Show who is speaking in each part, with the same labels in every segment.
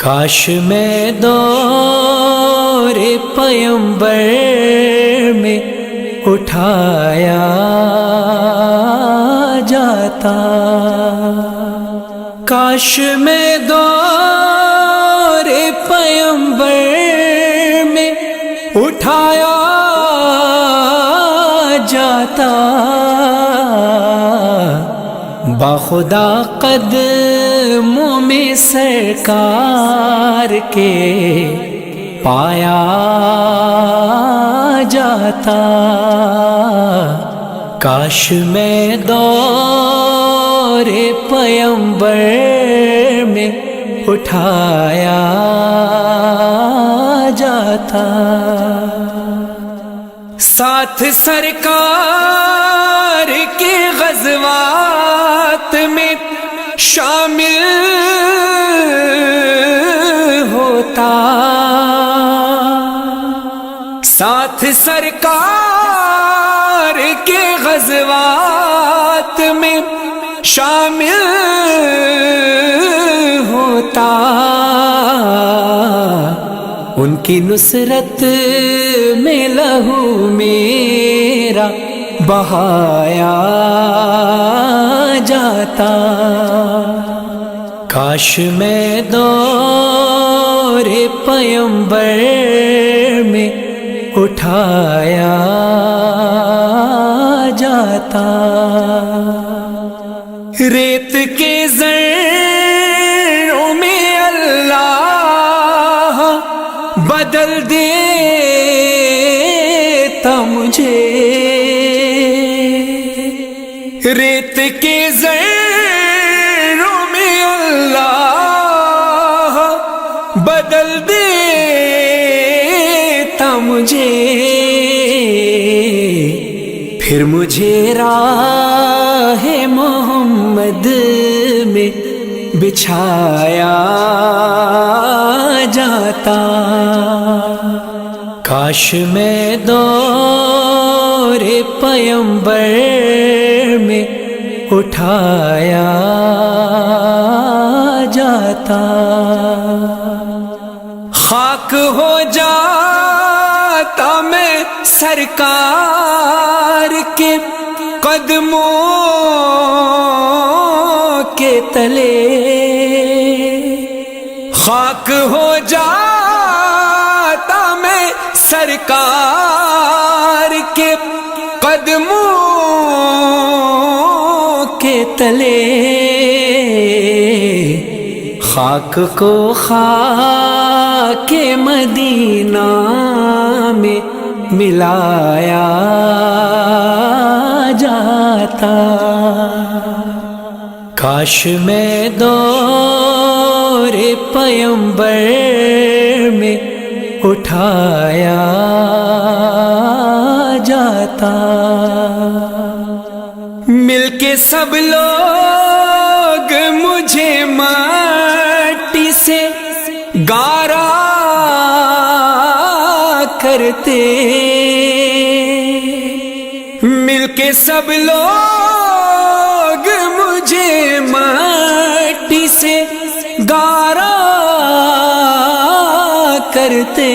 Speaker 1: کاش میں دور پیمبر میں اٹھایا جاتا، کاش میں دور پیمبر میں اٹھایا جاتا، باخدا قدموں میں سرکار کے پایا جاتا، کاش میں دور پیمبر میں اٹھایا جاتا، ساتھ سرکار کے غزوات میں شامل ہوتا، ساتھ سرکار کے غزوات میں شامل ہوتا، ان کی نصرت میں لہو میرا بہایا جاتا، کاش میں دور پیمبر میں اٹھایا جاتا، ریت کے ذروں میں اللہ بدل دیتا مجھے، ریت کے ذروں میں اللہ بدل دیتا مجھے، پھر مجھے راہ محمد میں بچھایا جاتا، کاش میں دور پیمبر میں اٹھایا جاتا، خاک ہو جاتا میں سرکار کے قدموں کے تلے، خاک ہو جاتا میں سرکار کے قدموں کے تلے، خاک کو خاک مدینہ میں ملایا جاتا، کاش میں دور پیمبر میں اٹھایا جاتا، مل کے سب لوگ مجھے مٹی سے گارا کرتے، مل کے سب لوگ مجھے مٹی سے گارا کرتے،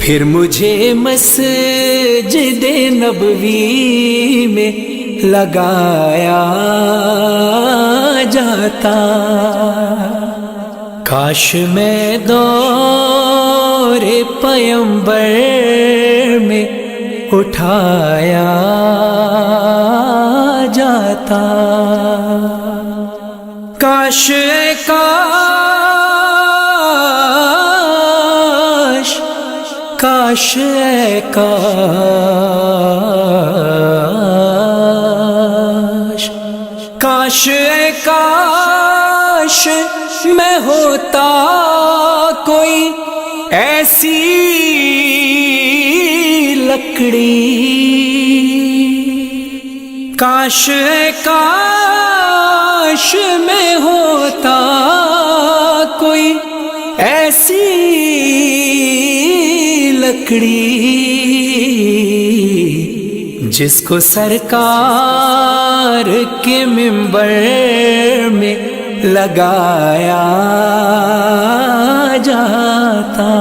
Speaker 1: پھر مجھے مسجد نبوی میں لگایا جاتا، کاش میں دور پیمبر میں اٹھایا جاتا، کاش کاش کاش کاش کاش میں ہوتا کوئی ایسی لکڑی، کاش کاش میں ہوتا کوئی ایسی لکڑی جس کو سرکار کے منبر میں لگایا جاتا.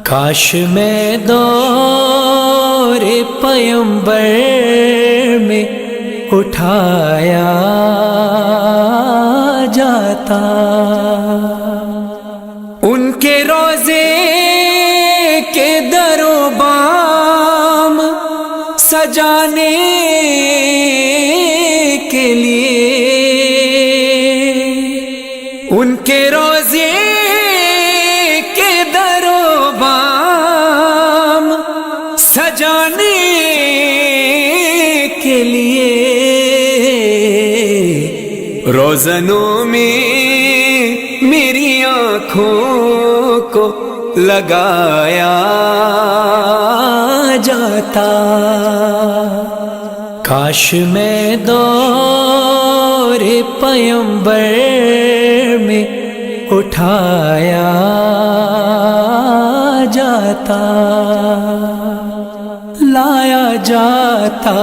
Speaker 1: کاش میں دور پیمبر میں اٹھایا جاتا. ان کے روزے کے در و بام سجانے کے لیے، ان کے روزے کے در و بام سجانے کے لیے روزنوں میں میری آنکھوں کو لگایا جاتا. کاش میں دور پیمبر میں اٹھایا جاتا. لایا جاتا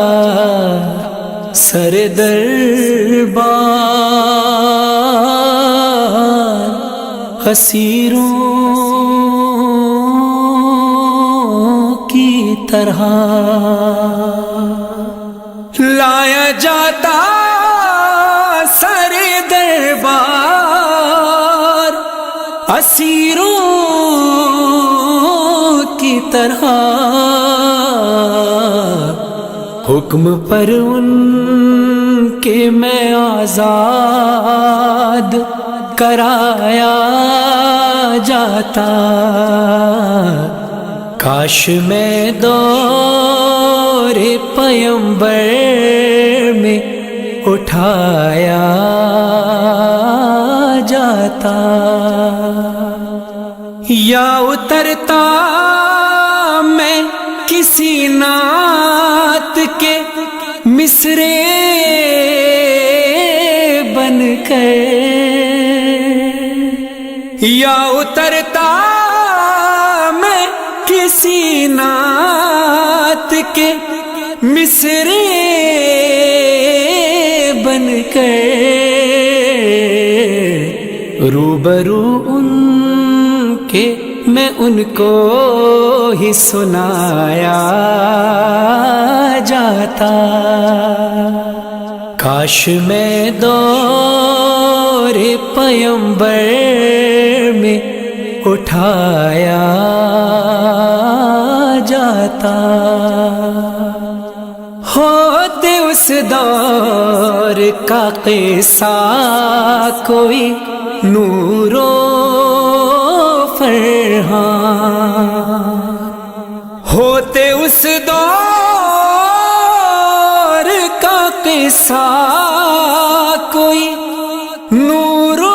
Speaker 1: سر دربار اسیروں کی طرح. لایا جاتا سر دربار اسیروں کی طرح. حکم پر ان کے میں آزاد کرایا جاتا. کاش میں دور پیمبر میں اٹھایا جاتا. یا اترتا میں کسی نعت کے مصرے بن کر، یا اترتا میں کسی نعت کے مصرے بن کر روبرو ان کے میں ان کو ہی سنایا جاتا. کاش میں دور پیمبر میں اٹھایا جاتا. ہوتے اس دور کا قصہ کوئی نور و فرحان، ہوتے اس دور کا قصہ کوئی نور و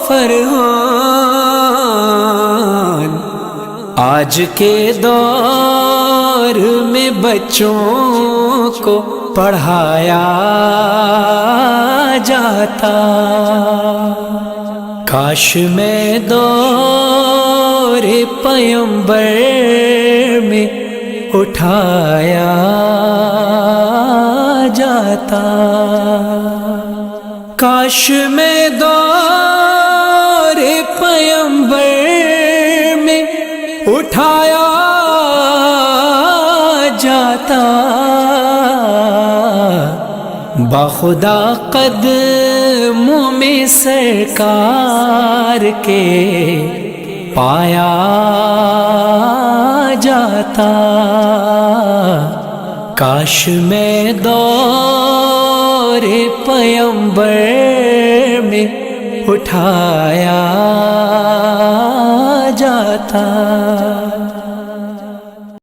Speaker 1: فرحان. آج کے دور میں بچوں کو پڑھایا جاتا. کاش میں دور پیمبر میں اٹھایا جاتا. کاش میں دور پیمبر میں اٹھایا جاتا. باخدا قدموں میں سرکار کے پایا جاتا. کاش میں دور پیمبر میں اٹھایا جاتا.